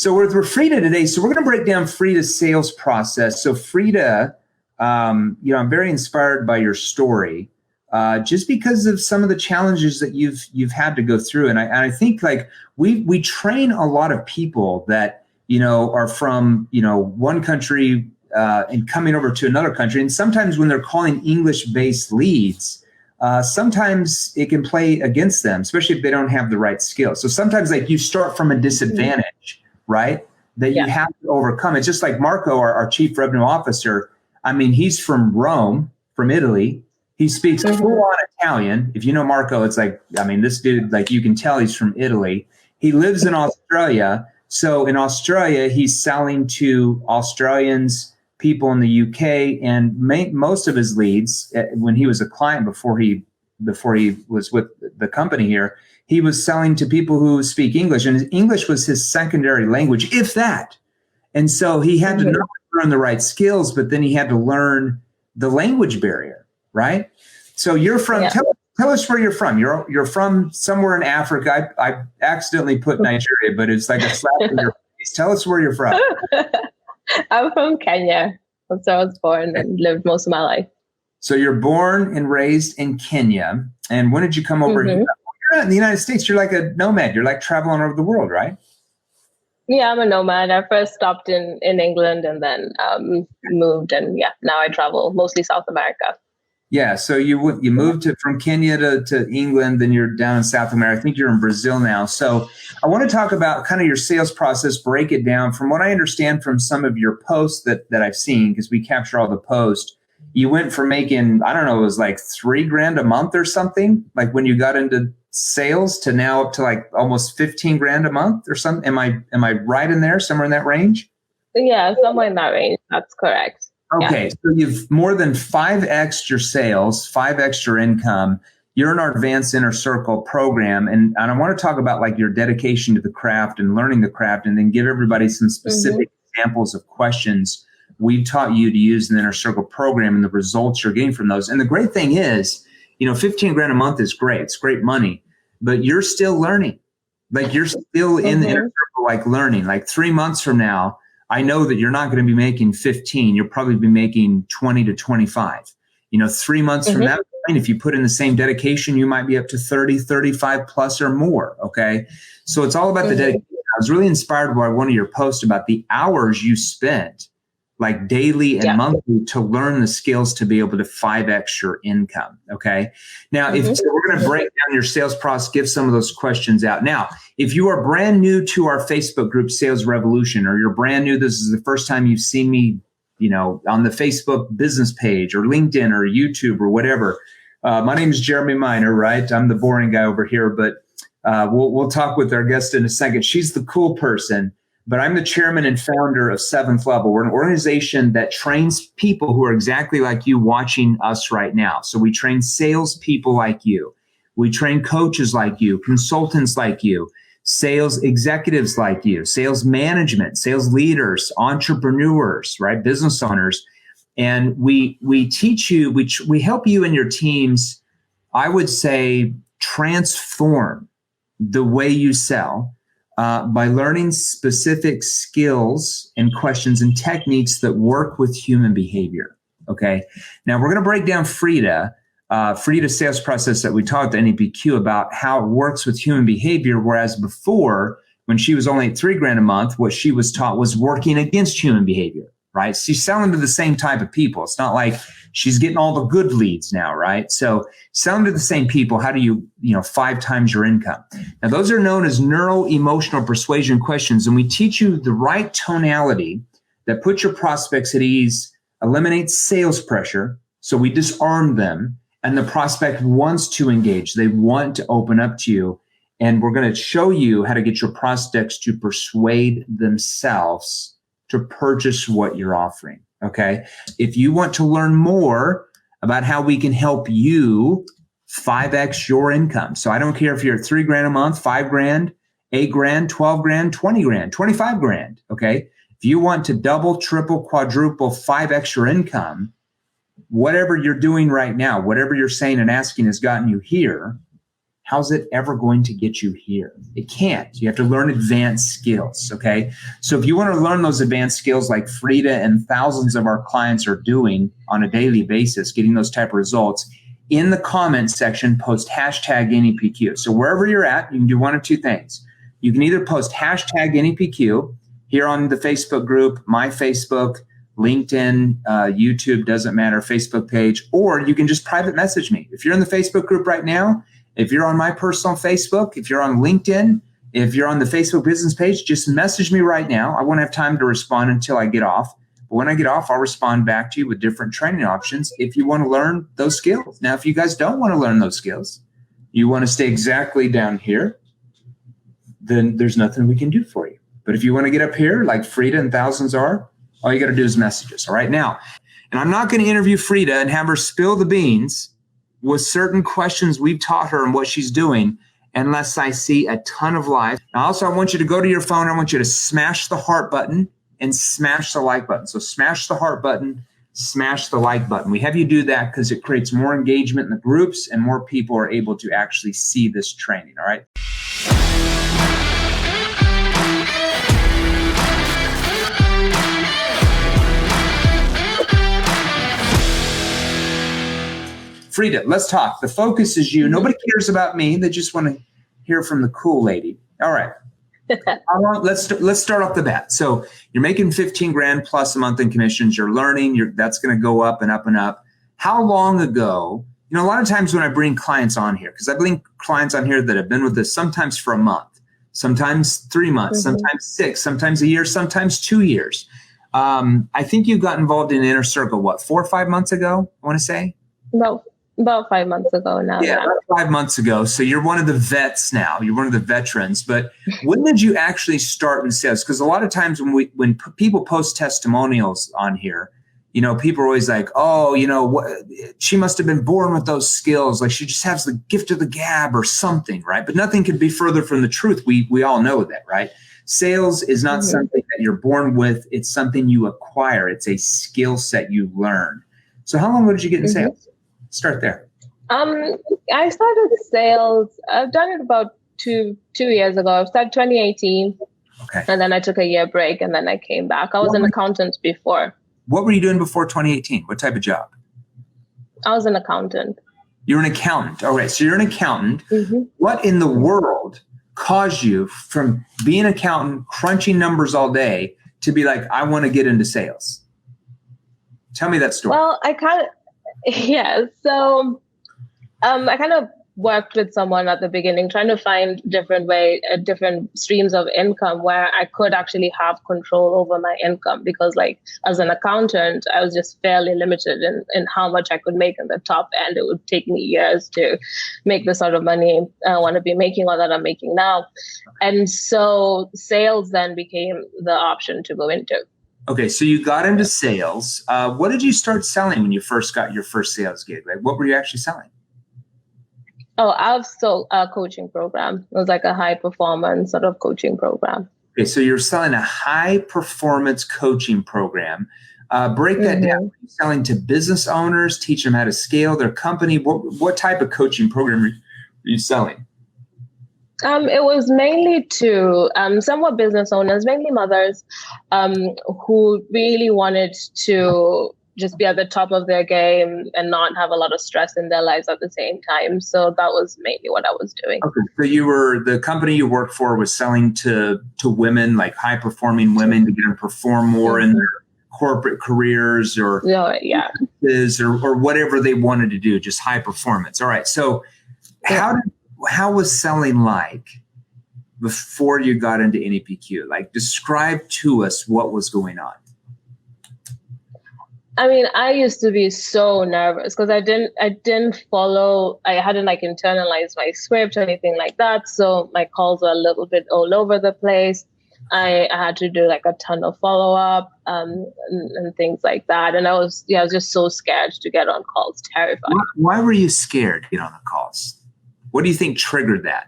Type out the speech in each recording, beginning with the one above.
So we're with Freda today. So we're going to break down Freda's sales process. So Freda, I'm very inspired by your story, just because of some of the challenges that you've had to go through. And I think like we train a lot of people that, are from, one country and coming over to another country. And sometimes when they're calling English-based leads, sometimes it can play against them, especially if they don't have the right skills. So sometimes like you start from a disadvantage, right? That you have to overcome. It's just like Marco, our chief revenue officer. I mean, he's from Rome, from Italy. He speaks full-on Italian. If you know Marco, it's like, I mean, this dude, like you can tell he's from Italy. He lives in Australia. So in Australia, he's selling to Australians, people in the UK, and most of his leads, when he was a client before he was with the company here, he was selling to people who speak English, and English was his secondary language, if that. And so he had to not learn the right skills, but then he had to learn the language barrier, right? So you're from, tell us where you're from. You're from somewhere in Africa. I accidentally put Nigeria, but it's like a slap in your face. Tell us where you're from. I'm from Kenya. That's where I was born and lived most of my life. So you're born and raised in Kenya. And when did you come over here? You're not in the United States. You're like a nomad. You're like traveling over the world, right? Yeah, I'm a nomad. I first stopped in England and then moved. And now I travel mostly South America. Yeah, so you moved from Kenya to England, then you're down in South America. I think you're in Brazil now. So I want to talk about kind of your sales process, break it down. From what I understand from some of your posts that I've seen, because we capture all the posts, you went from making, I don't know, it was like $3,000 a month or something, like when you got into sales, to now up to like almost $15,000 a month or something. Am I right in there, somewhere in that range? Yeah, somewhere in that range. That's correct. Okay, so you've more than 5x your sales, 5x your income. You're in our Advanced Inner Circle program. And I want to talk about like your dedication to the craft and learning the craft, and then give everybody some specific examples of questions we've taught you to use in the Inner Circle program and the results you're getting from those. And the great thing is, $15,000 a month is great. It's great money, but you're still learning. Like you're still in the Inner Circle, like learning. Like 3 months from now, I know that you're not going to be making 15. You'll probably be making 20 to 25. 3 months from that point, if you put in the same dedication, you might be up to 30, 35 plus or more. Okay. So it's all about the dedication. I was really inspired by one of your posts about the hours you spent, like daily and monthly, to learn the skills to be able to 5x your income. Okay. Now, so we're going to break down your sales process, give some of those questions out. Now, if you are brand new to our Facebook group, Sales Revolution, or you're brand new, this is the first time you've seen me, on the Facebook business page or LinkedIn or YouTube or whatever. My name is Jeremy Miner, right? I'm the boring guy over here, but we'll talk with our guest in a second. She's the cool person. But I'm the chairman and founder of Seventh Level. We're an organization that trains people who are exactly like you watching us right now. So we train salespeople like you. We train coaches like you, consultants like you, sales executives like you, sales management, sales leaders, entrepreneurs, right? Business owners. And we teach you, we help you and your teams, I would say, transform the way you sell, by learning specific skills and questions and techniques that work with human behavior. Okay. Now we're going to break down Freda's sales process that we taught at the NEPQ about how it works with human behavior. Whereas before, when she was only at $3,000 a month, what she was taught was working against human behavior, right? She's selling to the same type of people. It's not like she's getting all the good leads now, right? So selling to the same people, how do you 5 times your income? Now, those are known as neuro-emotional persuasion questions. And we teach you the right tonality that puts your prospects at ease, eliminates sales pressure. So we disarm them, and the prospect wants to engage. They want to open up to you. And we're going to show you how to get your prospects to persuade themselves to purchase what you're offering. Okay. If you want to learn more about how we can help you 5x your income. So I don't care if you're at $3,000 a month, $5,000, $8,000, $12,000, $20,000, $25,000. Okay. If you want to double, triple, quadruple, 5x your income, whatever you're doing right now, whatever you're saying and asking has gotten you here, how's it ever going to get you here? It can't. You have to learn advanced skills, okay? So if you want to learn those advanced skills like Freda and thousands of our clients are doing on a daily basis, getting those type of results, in the comments section, post hashtag NEPQ. So wherever you're at, you can do one of two things. You can either post hashtag NEPQ here on the Facebook group, my Facebook, LinkedIn, YouTube, doesn't matter, Facebook page, or you can just private message me. If you're in the Facebook group right now, if you're on my personal Facebook, if you're on LinkedIn, if you're on the Facebook business page, just message me right now. I won't have time to respond until I get off. But when I get off, I'll respond back to you with different training options if you want to learn those skills. Now, if you guys don't want to learn those skills, you want to stay exactly down here, then there's nothing we can do for you. But if you want to get up here like Freda and thousands are, all you got to do is message us. All right, now, and I'm not going to interview Freda and have her spill the beans with certain questions we've taught her and what she's doing unless I see a ton of live. Now, also, I want you to go to your phone. I want you to smash the heart button and smash the like button. So smash the heart button, smash the like button. We have you do that because it creates more engagement in the groups and more people are able to actually see this training. All right. Freda, let's talk. The focus is you. Nobody cares about me. They just want to hear from the cool lady. All right. Let's start off the bat. So you're making 15 grand plus a month in commissions. You're learning. That's going to go up and up and up. How long ago? A lot of times when I bring clients on here, because I bring clients on here that have been with us sometimes for a month, sometimes 3 months, sometimes 6, sometimes a year, sometimes 2 years. I think you got involved in Inner Circle, 4 or 5 months ago, I want to say? About 5 months ago now. Yeah, about 5 months ago. So you're one of the vets now. You're one of the veterans. But when did you actually start in sales? Because a lot of times when people post testimonials on here, people are always like, oh, she must have been born with those skills. Like she just has the gift of the gab or something, right? But nothing could be further from the truth. We all know that, right? Sales is not something that you're born with. It's something you acquire. It's a skill set you learn. So how long ago did you get in sales? Start there. I started sales. I've done it about two years ago. I started 2018. Okay. And then I took a year break and then I came back. I was an accountant before. What were you doing before 2018? What type of job? I was an accountant. You're an accountant. All right. So you're an accountant. What in the world caused you from being an accountant, crunching numbers all day, to be like, I want to get into sales? Tell me that story. Well, So I kind of worked with someone at the beginning, trying to find different streams of income where I could actually have control over my income. Because as an accountant, I was just fairly limited in how much I could make in the top end. It would take me years to make the sort of money I want to be making or that I'm making now. And so sales then became the option to go into. Okay, so you got into sales. What did you start selling when you first got your first sales gig? Like, what were you actually selling? Oh, I've sold a coaching program. It was like a high performance sort of coaching program. Okay, so you're selling a high performance coaching program. Break that down. Are you selling to business owners, teach them how to scale their company? What type of coaching program are you selling? It was mainly to somewhat business owners, mainly mothers, who really wanted to just be at the top of their game and not have a lot of stress in their lives at the same time. So that was mainly what I was doing. Okay. So the company you worked for was selling to women, like high performing women, to get them to perform more in their corporate careers or whatever they wanted to do, just high performance. All right. So how was selling like before you got into NEPQ? Like, describe to us what was going on. I mean, I used to be so nervous because I didn't follow, I hadn't internalized my script or anything like that. So my calls were a little bit all over the place. I had to do a ton of follow-up and things like that. And I was just so scared to get on calls, terrified. Why were you scared to get on the calls? What do you think triggered that?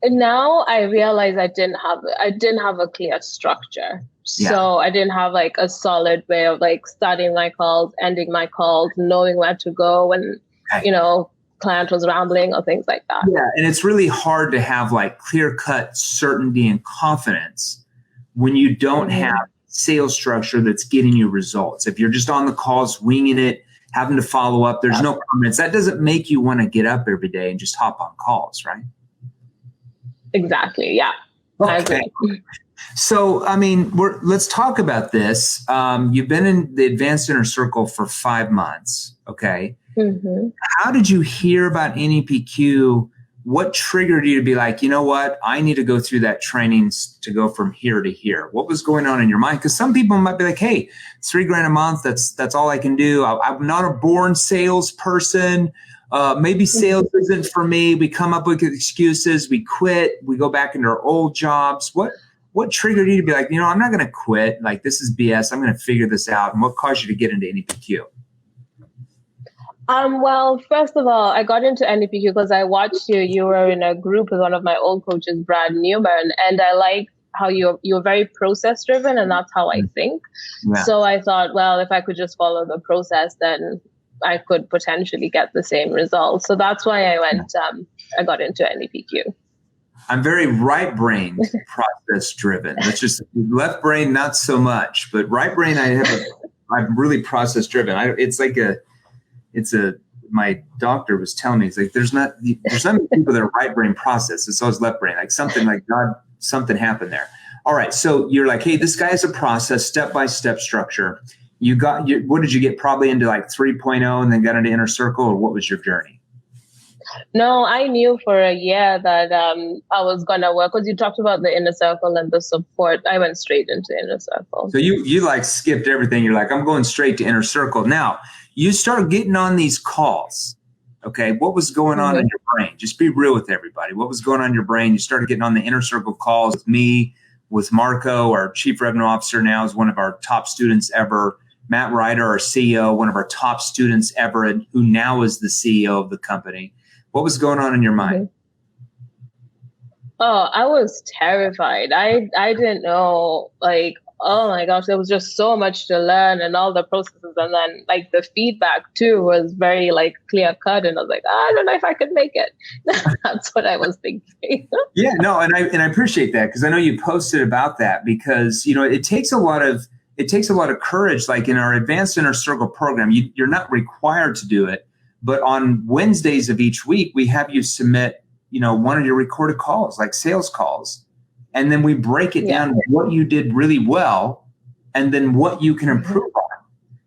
And now I realize I didn't have a clear structure. So I didn't have a solid way of starting my calls, ending my calls, knowing where to go and, client was rambling or things like that. Yeah, and it's really hard to have like clear-cut certainty and confidence when you don't have sales structure that's getting you results. If you're just on the calls, winging it, having to follow up, there's no comments. That doesn't make you want to get up every day and just hop on calls, right? Exactly. Yeah. Okay. I agree. So, I mean, let's talk about this. You've been in the Advanced Inner Circle for 5 months. Okay. Mm-hmm. How did you hear about NEPQ? What triggered you to be like, you know what, I need to go through that training to go from here to here? What was going on in your mind? Because some people might be like, hey, it's $3,000 a month. That's all I can do. I'm not a born salesperson. Maybe sales isn't for me. We come up with excuses. We quit. We go back into our old jobs. What triggered you to be like, you know, I'm not going to quit. Like, this is BS. I'm going to figure this out. And what caused you to get into NEPQ? Well, first of all, I got into NEPQ because I watched you. You were in a group with one of my old coaches, Brad Newman, and I liked how you're very process driven, and that's how I think. Yeah. So I thought, well, if I could just follow the process, then I could potentially get the same results. So that's why I went. I got into NEPQ. I'm very right brain process driven. It's just left brain, not so much, but right brain, I'm really process driven. My doctor was telling me, it's like, there's not many people that are right brain process. It's always left brain, like something happened there. All right. So you're like, hey, this guy has a process, step-by-step structure. What did you get? Probably into like 3.0 and then got into Inner Circle, or what was your journey? No, I knew for a year that I was going to work, because you talked about the Inner Circle and the support. I went straight into Inner Circle. So you like skipped everything. You're like, I'm going straight to Inner Circle. Now, you start getting on these calls. Okay. What was going on in your brain? Just be real with everybody. What was going on in your brain? You started getting on the Inner Circle calls with me, with Marco, our Chief Revenue Officer now, is one of our top students ever. Matt Ryder, our CEO, one of our top students ever, and who now is the CEO of the company. What was going on in your mind? Oh, I was terrified. I didn't know, like, oh my gosh, there was just so much to learn and all the processes. And then like the feedback too was very like clear cut. And I was like, I don't know if I could make it. That's what I was thinking. Yeah, no. And I appreciate that, because I know you posted about that, because, you know, it takes a lot of courage. Like in our Advanced Inner Circle program, you're not required to do it, but on Wednesdays of each week, we have you submit, you know, one of your recorded calls, like sales calls. And then we break it down to what you did really well and then what you can improve on.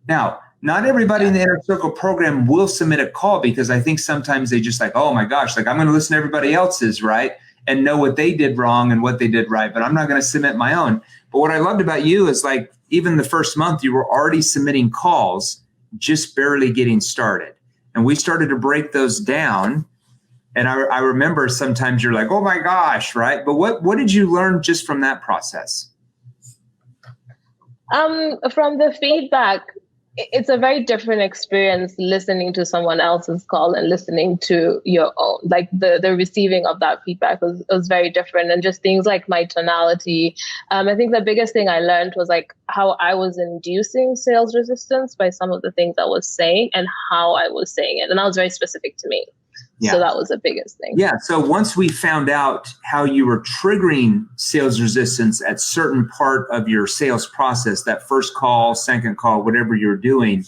Now, not everybody in the Inner Circle program will submit a call, because I think sometimes they just like, oh my gosh, like I'm going to listen to everybody else's, right? And know what they did wrong and what they did right, but I'm not going to submit my own. But what I loved about you is, like, even the first month, you were already submitting calls, just barely getting started. And we started to break those down. And I remember sometimes you're like, oh my gosh, right? But what did you learn just from that process? From the feedback, it's a very different experience listening to someone else's call and listening to your own. Like the receiving of that feedback was very different. And just things like my tonality. I think the biggest thing I learned was like how I was inducing sales resistance by some of the things I was saying and how I was saying it. And that was very specific to me. Yeah. So that was the biggest thing. Yeah. So once we found out how you were triggering sales resistance at certain part of your sales process, that first call, second call, whatever you're doing,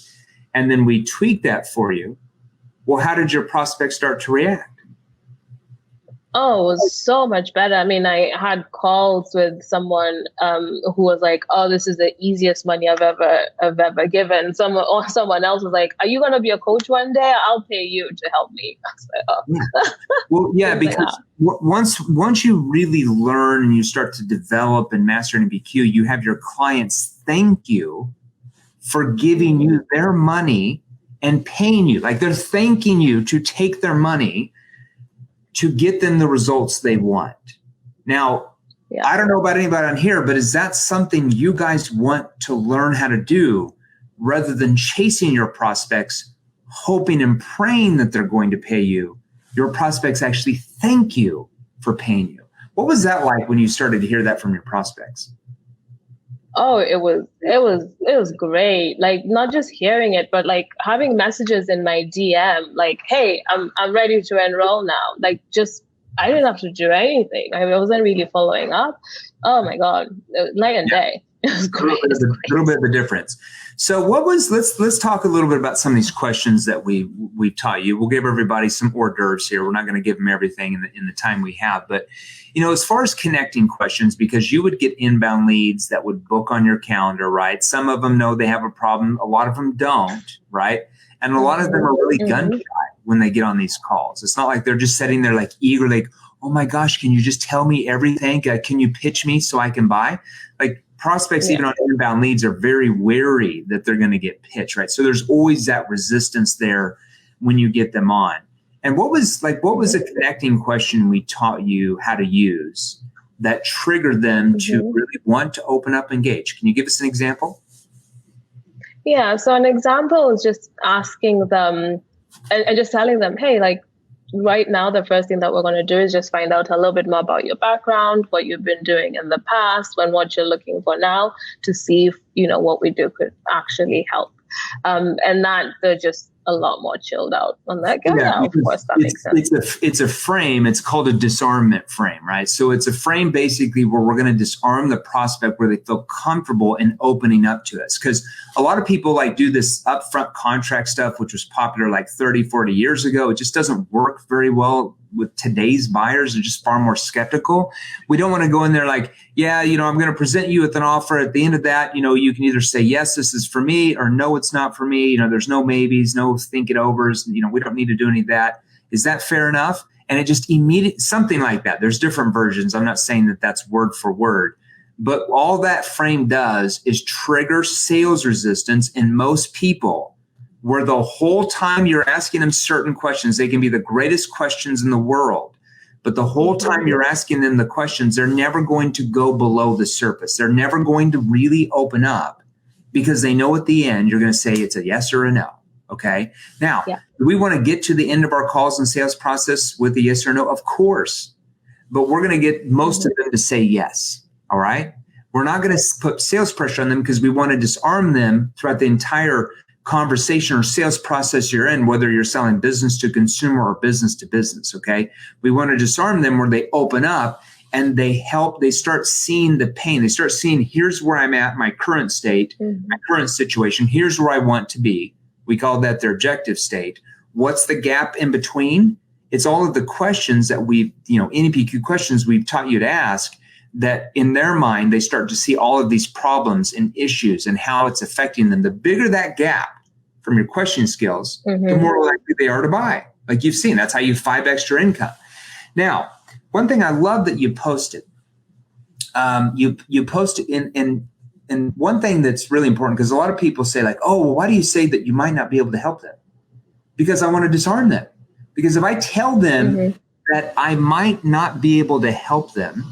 and then we tweaked that for you, well, how did your prospects start to react? Oh, it was so much better. I mean, I had calls with someone who was like, "Oh, this is the easiest money I've ever given." Someone else was like, "Are you going to be a coach one day? I'll pay you to help me." I was like, "Oh." Yeah. Well, yeah, because once you really learn and you start to develop and master NEPQ, you have your clients thank you for giving you their money and paying you. Like, they're thanking you to take their money to get them the results they want. Now, I don't know about anybody on here, but is that something you guys want to learn how to do, rather than chasing your prospects, hoping and praying that they're going to pay you? Your prospects actually thank you for paying you. What was that like when you started to hear that from your prospects? Oh, it was great. Like not just hearing it, but like having messages in my DM, like, "Hey, I'm ready to enroll now." Like just I didn't have to do anything. I wasn't really following up. Oh my God, it was night and day. It was A little great. bit of It's the, little great. bit of the difference. So let's talk a little bit about some of these questions that we taught you. We'll give everybody some hors d'oeuvres here. We're not going to give them everything in the time we have, but as far as connecting questions, because you would get inbound leads that would book on your calendar, right? Some of them know they have a problem. A lot of them don't, right? And a lot of them are really gun shy when they get on these calls. It's not like they're just sitting there like eager, like, oh my gosh, can you just tell me everything? Can you pitch me so I can buy? Like prospects, even on inbound leads, are very wary that they're going to get pitched, right? So there's always that resistance there when you get them on. And what was a connecting question we taught you how to use that triggered them to really want to open up, engage? Can you give us an example? Yeah. So an example is just asking them and just telling them, hey, like right now, the first thing that we're going to do is just find out a little bit more about your background, what you've been doing in the past, and what you're looking for now to see if, what we do could actually help. And that they're just a lot more chilled out. I'm like, yeah, of course, that makes sense. It's a frame. It's called a disarmament frame, right? So it's a frame basically where we're going to disarm the prospect where they feel comfortable in opening up to us. Because a lot of people like do this upfront contract stuff, which was popular like 30, 40 years ago. It just doesn't work very well with today's buyers. They're just far more skeptical. We don't want to go in there like, yeah, I'm going to present you with an offer. At the end of that, you can either say, yes, this is for me, or no, it's not for me. There's no maybes, no think it overs. We don't need to do any of that. Is that fair enough? And it just something like that. There's different versions. I'm not saying that that's word for word, but all that frame does is trigger sales resistance in most people, where the whole time you're asking them certain questions, they can be the greatest questions in the world, but the whole time you're asking them the questions, they're never going to go below the surface. They're never going to really open up, because they know at the end you're going to say it's a yes or a no. Okay. Now, do we want to get to the end of our calls and sales process with a yes or no? Of course. But we're going to get most of them to say yes. All right. We're not going to put sales pressure on them, because we want to disarm them throughout the entire conversation or sales process you're in, whether you're selling business to consumer or business to business. Okay. We want to disarm them where they open up and they start seeing the pain. They start seeing, here's where I'm at, my current state, my current situation. Here's where I want to be. We call that their objective state. What's the gap in between? It's all of the questions that NEPQ questions we've taught you to ask, that in their mind, they start to see all of these problems and issues and how it's affecting them. The bigger that gap from your questioning skills, the more likely they are to buy. Like you've seen, that's how you 5x your income. Now, one thing I love that you posted, you posted and one thing that's really important, because a lot of people say like, oh, well, why do you say that you might not be able to help them? Because I want to disarm them. Because if I tell them that I might not be able to help them,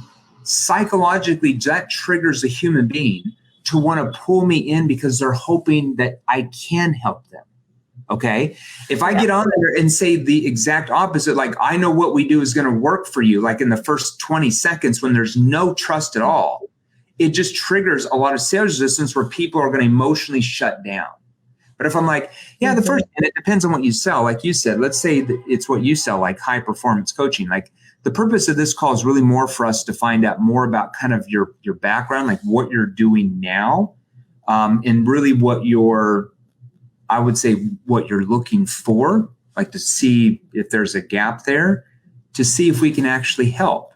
psychologically, that triggers a human being to want to pull me in, because they're hoping that I can help them. Okay. If I get on there and say the exact opposite, like I know what we do is going to work for you, like in the first 20 seconds when there's no trust at all, it just triggers a lot of sales resistance where people are going to emotionally shut down. But if I'm like, the first, and it depends on what you sell, like you said, let's say that it's what you sell, like high performance coaching. Like the purpose of this call is really more for us to find out more about kind of your background, like what you're doing now, and really what I would say what you're looking for, like to see if there's a gap there, to see if we can actually help.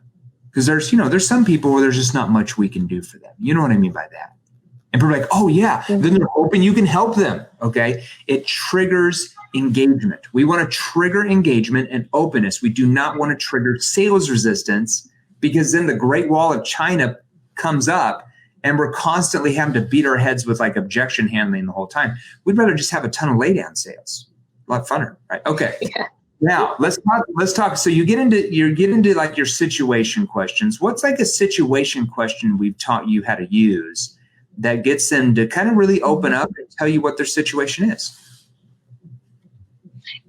Because there's some people where there's just not much we can do for them. You know what I mean by that? And people are like, oh yeah, then they're hoping you can help them. Okay. It triggers engagement. We want to trigger engagement and openness. We do not want to trigger sales resistance, because then the Great Wall of China comes up and we're constantly having to beat our heads with like objection handling the whole time. We'd rather just have a ton of laydown sales. A lot funner, right? Okay. Yeah. Now let's talk. So you get into like your situation questions. What's like a situation question we've taught you how to use that gets them to kind of really open up and tell you what their situation is?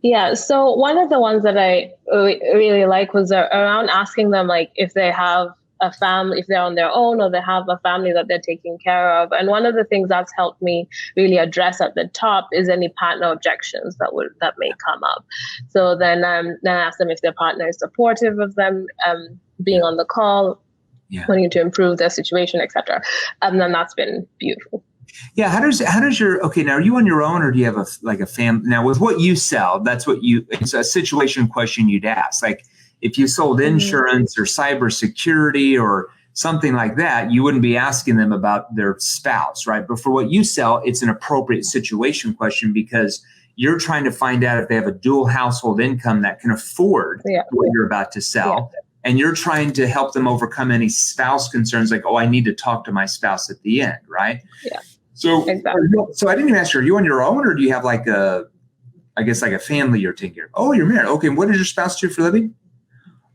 Yeah. So one of the ones that I really like was around asking them, like, if they have a family, if they're on their own or they have a family that they're taking care of. And one of the things that's helped me really address at the top is any partner objections that may come up. So then I ask them if their partner is supportive of them being on the call, wanting to improve their situation, etc. And then that's been beautiful. Yeah. How does your, okay, now are you on your own or do you have a family? Now with what you sell, it's a situation question you'd ask. Like if you sold insurance or cybersecurity or something like that, you wouldn't be asking them about their spouse, right? But for what you sell, it's an appropriate situation question because you're trying to find out if they have a dual household income that can afford what you're about to sell. Yeah. And you're trying to help them overcome any spouse concerns like, oh, I need to talk to my spouse at the end, right? Yeah. So, exactly. So I didn't even ask you, are you on your own or do you have like a family you're taking care of? Oh, you're married. Okay. What does your spouse do for a living?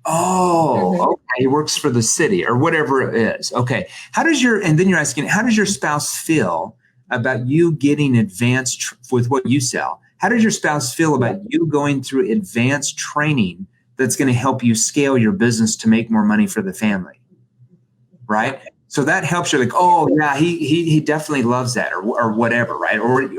Oh, okay. He works for the city or whatever it is. Okay. And then you're asking, how does your spouse feel about you getting advanced with what you sell? How does your spouse feel about you going through advanced training that's going to help you scale your business to make more money for the family? Right. So that helps you like, oh yeah, he definitely loves that or whatever. Right. Or if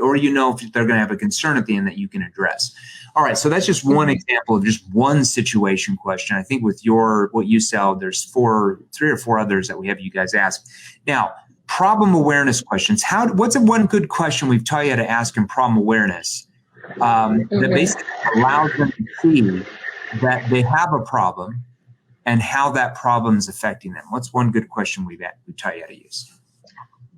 they're going to have a concern at the end that you can address. All right. So that's just one example of just one situation question. I think with what you sell, there's 3 or 4 others that we have you guys ask. Now, problem awareness questions. What's one good question we've taught you how to ask in problem awareness that basically allows them to see that they have a problem and how that problem is affecting them? What's one good question we've taught you how to use?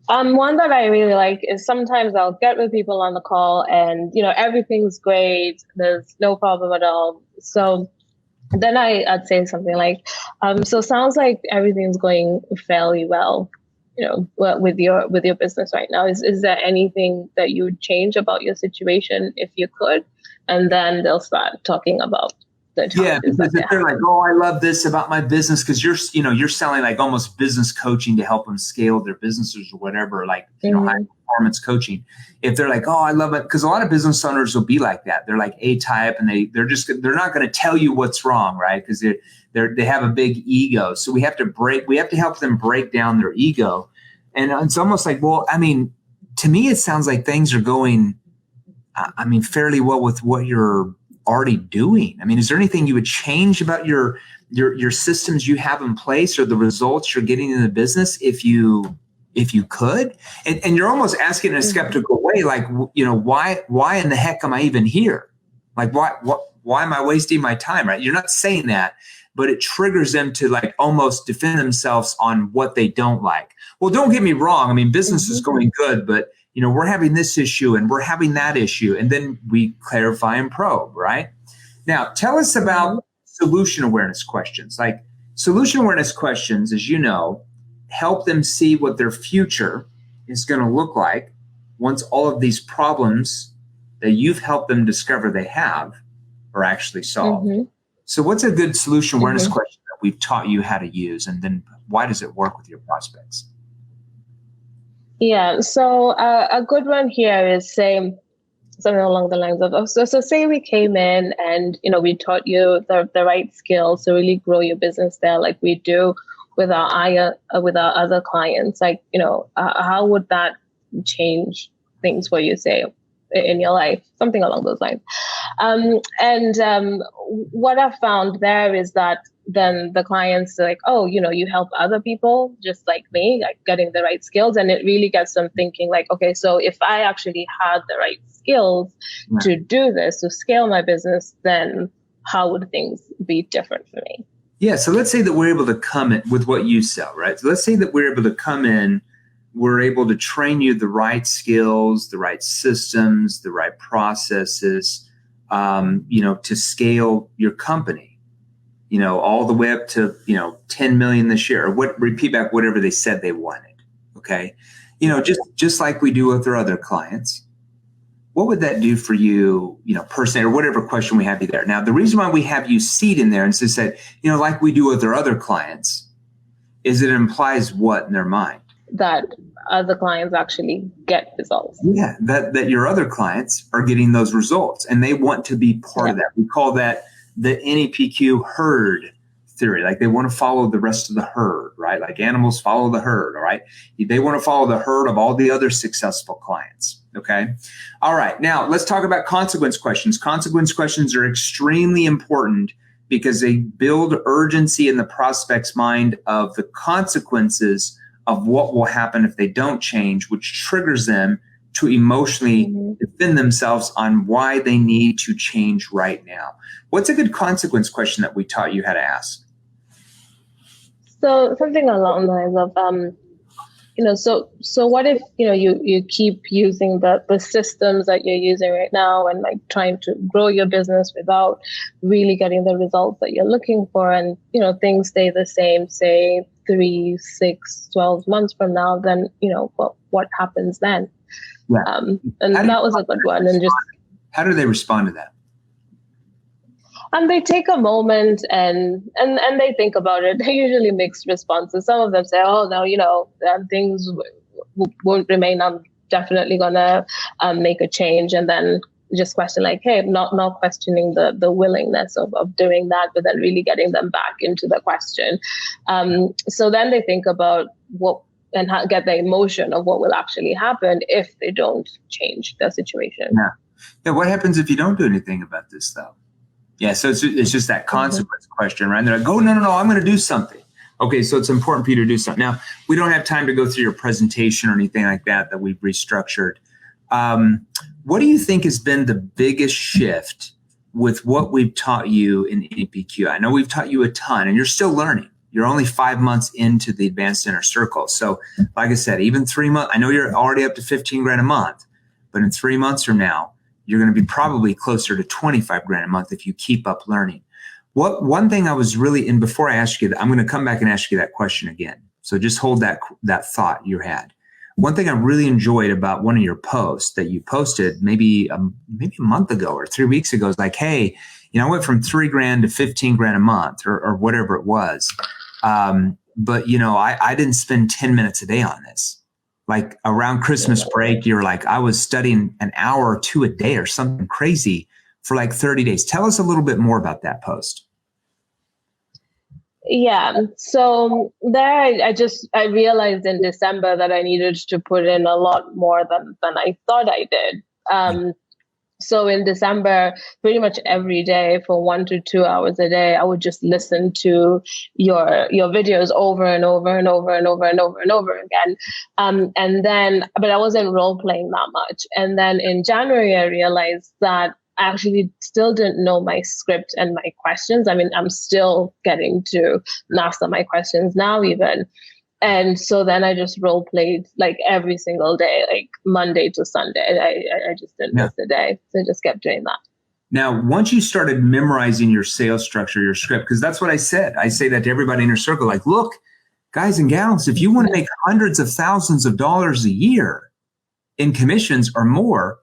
One that I really like is sometimes I'll get with people on the call and, everything's great. There's no problem at all. So then I'd say something like, so sounds like everything's going fairly well, with your business right now. Is there anything that you would change about your situation if you could? And then they'll start talking about because if they're like, oh, I love this about my business, because you're selling like almost business coaching to help them scale their businesses or whatever, like high performance coaching. If they're like, oh, I love it, because a lot of business owners will be like that. They're like A-type, and they're not going to tell you what's wrong, right? Because they have a big ego. So we have to help them break down their ego, and it's almost like, well, I mean, to me, it sounds like things are going, fairly well with what you're already doing. I mean, is there anything you would change about your systems you have in place or the results you're getting in the business if you could? And you're almost asking in a skeptical way, like, why in the heck am I even here? Like, why am I wasting my time? Right? You're not saying that, but it triggers them to like almost defend themselves on what they don't like. Well, don't get me wrong. I mean, business is going good, but we're having this issue and we're having that issue. And then we clarify and probe, right? Now, tell us about solution awareness questions. Like solution awareness questions, as you know, help them see what their future is going to look like once all of these problems that you've helped them discover they have are actually solved. So what's a good solution awareness question that we've taught you how to use? And then why does it work with your prospects? Yeah, so a good one here is say something along the lines of, so say we came in and, we taught you the right skills to really grow your business there, like we do with our other clients. Like, how would that change things for you, say, in your life? Something along those lines. What I've found there is that then the clients are like, oh, you help other people just like me, like getting the right skills. And it really gets them thinking like, okay, so if I actually had the right skills to do this, to scale my business, then how would things be different for me? Yeah. So let's say that we're able to come in with what you sell, right? So let's say that we're able to come in, we're able to train you the right skills, the right systems, the right processes, to scale your company. All the way up to, 10 million this year, or repeat back whatever they said they wanted. Okay. Just like we do with our other clients. What would that do for you, personally, or whatever question we have you there? Now, the reason why we have you seed in there and said, like we do with our other clients, is it implies what in their mind? That other clients actually get results. Yeah. That your other clients are getting those results and they want to be part of that. We call that the NEPQ herd theory. Like they want to follow the rest of the herd, right? Like animals follow the herd, all right? They want to follow the herd of all the other successful clients, okay? All right, now let's talk about consequence questions. Consequence questions are extremely important because they build urgency in the prospect's mind of the consequences of what will happen if they don't change, which triggers them to emotionally defend themselves on why they need to change right now. What's a good consequence question that we taught you how to ask? So something along the lines of, so what if, you keep using the systems that you're using right now and like trying to grow your business without really getting the results that you're looking for, and, things stay the same, say 3, 6, 12 months from now, then, what happens then? Yeah. And that was a good one. And just how do they respond to that? And they take a moment and they think about it. They usually mixed responses. Some of them say, "Oh no, things won't remain. I'm definitely gonna make a change." And then just question like, "Hey, not questioning the willingness of doing that, but then really getting them back into the question." So then they think about what and get the emotion of what will actually happen if they don't change the situation. Yeah. What happens if you don't do anything about this, though? Yeah, so it's just that consequence question, right? They're like, "Oh, no, I'm going to do something." Okay, so it's important for you to do something. Now, we don't have time to go through your presentation or anything like that we've restructured. What do you think has been the biggest shift with what we've taught you in NEPQ? I know we've taught you a ton, and you're still learning. You're only 5 months into the Advanced Inner Circle. So like I said, even 3 months, I know you're already up to 15 grand a month, but in 3 months from now, you're going to be probably closer to 25 grand a month if you keep up learning. One thing I was really, and before I ask you that, I'm going to come back and ask you that question again. So just hold that thought you had. One thing I really enjoyed about one of your posts that you posted maybe a month ago or 3 weeks ago is like, "Hey, I went from 3 grand to 15 grand a month or whatever it was. But I didn't spend 10 minutes a day on this. Like around Christmas break, you're like, I was studying an hour or 2 a day or something crazy for like 30 days. Tell us a little bit more about that post. Yeah. So there, I realized in December that I needed to put in a lot more than I thought I did. So in December, pretty much every day for 1 to 2 hours a day, I would just listen to your videos over and over and over and over and over and over again. And then, but I wasn't role playing that much. And then in January, I realized that I actually still didn't know my script and my questions. I mean, I'm still getting to master my questions now even. And so then I just role played like every single day, like Monday to Sunday. I just didn't miss a day. So I just kept doing that. Now, once you started memorizing your sales structure, your script, because that's what I said. I say that to everybody in your circle, like, look, guys and gals, if you want to make hundreds of thousands of dollars a year in commissions or more,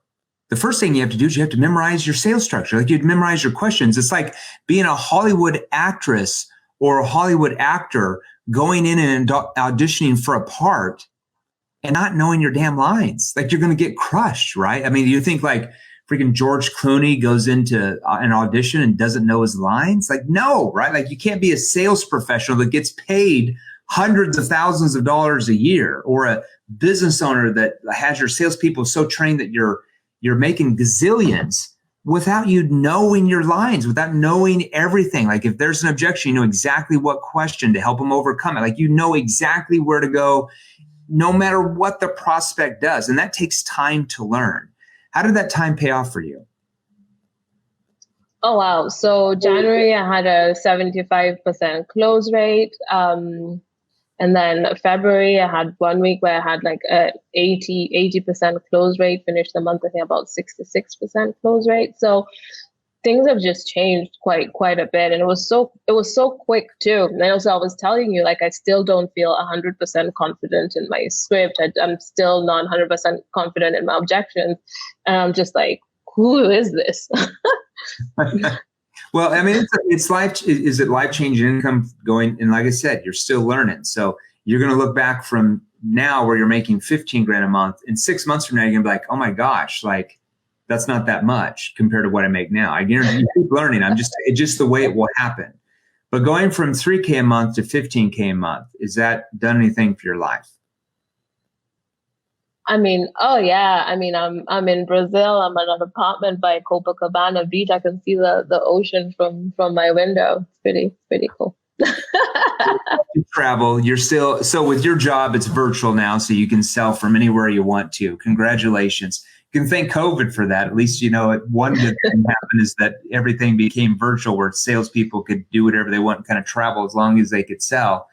the first thing you have to do is you have to memorize your sales structure. Like you'd memorize your questions. It's like being a Hollywood actress or a Hollywood actor going in and auditioning for a part and not knowing your damn lines. Like you're going to get crushed, right? I mean, you think like freaking George Clooney goes into an audition and doesn't know his lines? Like, no, right? Like you can't be a sales professional that gets paid hundreds of thousands of dollars a year, or a business owner that has your salespeople so trained that you're making gazillions without you knowing your lines, without knowing everything. Like if there's an objection, you know exactly what question to help them overcome it. Like you know exactly where to go no matter what the prospect does. And that takes time to learn. How did that time pay off for you? Oh, wow. So January, I had a 75% close rate. And then February, I had 1 week where I had like a 80% close rate, finished the month, I think about 66% close rate. So things have just changed quite a bit. And it was so quick too. And also I was telling you, like, I still don't feel 100% confident in my script. I'm still not 100% confident in my objections. And I'm just like, who is this? Well, I mean, it's life. Is it life-changing income going? And like I said, you're still learning. So you're going to look back from now where you're making 15 grand a month. In 6 months from now, you're going to be like, oh my gosh, like that's not that much compared to what I make now. I guarantee you keep learning. It's just the way it will happen. But going from 3K a month to 15K a month, is that done anything for your life? I mean, oh yeah. I mean, I'm in Brazil. I'm at an apartment by Copacabana Beach. I can see the ocean from my window. It's pretty cool. You travel. You're still, so with your job, it's virtual now, so you can sell from anywhere you want to. Congratulations. You can thank COVID for that. At least, one good thing happened is that everything became virtual, where salespeople could do whatever they want and kind of travel as long as they could sell.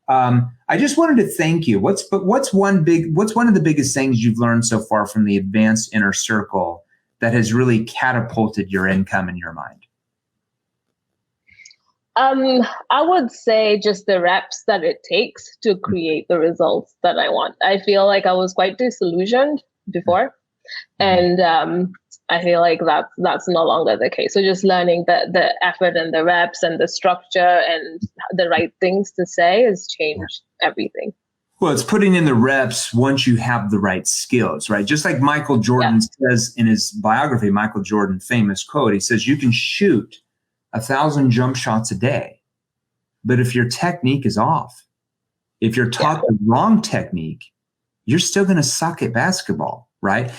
I just wanted to thank you. What's one of the biggest things you've learned so far from the advanced inner circle that has really catapulted your income in your mind? I would say just the reps that it takes to create the results that I want. I feel like I was quite disillusioned before, and I feel like that's no longer the case. So just learning the effort and the reps and the structure and the right things to say has changed everything. Well, it's putting in the reps once you have the right skills, right? Just like Michael Jordan says in his biography, Michael Jordan, famous quote, he says, you can shoot 1,000 jump shots a day, but if your technique is off, if you're taught the wrong technique, you're still going to suck at basketball, right?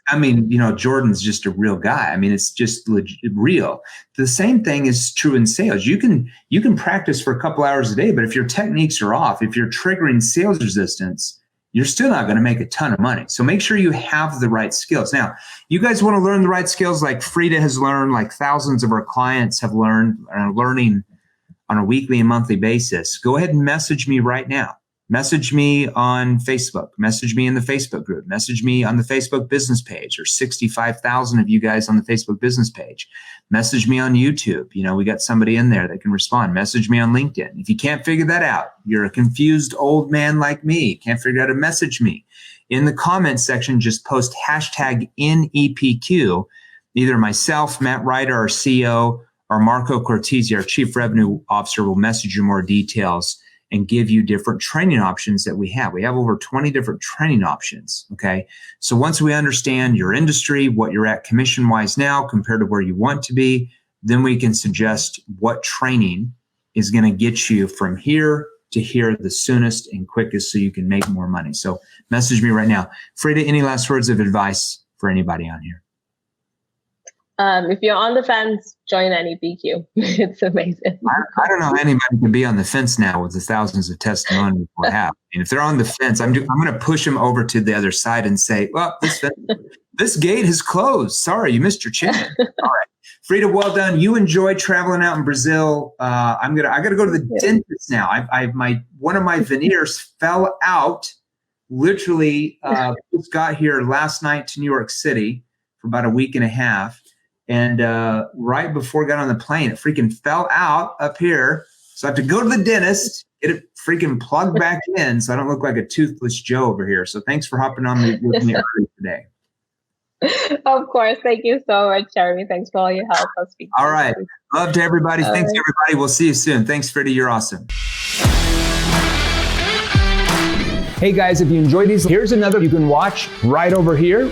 I mean, Jordan's just a real guy. I mean, it's just real. The same thing is true in sales. You can practice for a couple hours a day, but if your techniques are off, if you're triggering sales resistance, you're still not going to make a ton of money. So make sure you have the right skills. Now, you guys want to learn the right skills like Freda has learned, like thousands of our clients have learned, are learning on a weekly and monthly basis. Go ahead and message me right now. Message me on Facebook. Message me in the Facebook group. Message me on the Facebook business page. There's 65,000 of you guys on the Facebook business page. Message me on YouTube. We got somebody in there that can respond. Message me on LinkedIn. If you can't figure that out, you're a confused old man like me, can't figure out how to message me. In the comments section, just post hashtag NEPQ. Either myself, Matt Ryder, our CEO, or Marco Cortese, our Chief Revenue Officer, will message you more details and give you different training options that we have. We have over 20 different training options, okay? So once we understand your industry, what you're at commission-wise now compared to where you want to be, then we can suggest what training is going to get you from here to here the soonest and quickest so you can make more money. So message me right now. Freda, any last words of advice for anybody on here? If you're on the fence, join NEPQ. It's amazing. I don't know how anybody can be on the fence now with the thousands of testimonies we have. And if they're on the fence, I'm going to push them over to the other side and say, well, this gate has closed. Sorry, you missed your chance. All right. Freda, well done. You enjoyed traveling out in Brazil. I got to go to the dentist now. One of my veneers fell out. Literally, just got here last night to New York City for about a week and a half. And right before I got on the plane, it freaking fell out up here. So I have to go to the dentist, get it freaking plugged back in so I don't look like a toothless Joe over here. So thanks for hopping on with me early today. Of course. Thank you so much, Jeremy. Thanks for all your help. I'll speak to you. All right. Love to everybody. Thanks, everybody. We'll see you soon. Thanks, Freda. You're awesome. Hey guys, if you enjoyed these, here's another you can watch right over here.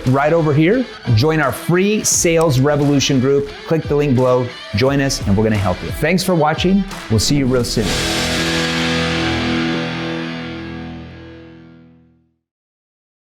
Join our free Sales Revolution group. Click the link below, join us, and we're going to help you. Thanks for watching. We'll see you real soon.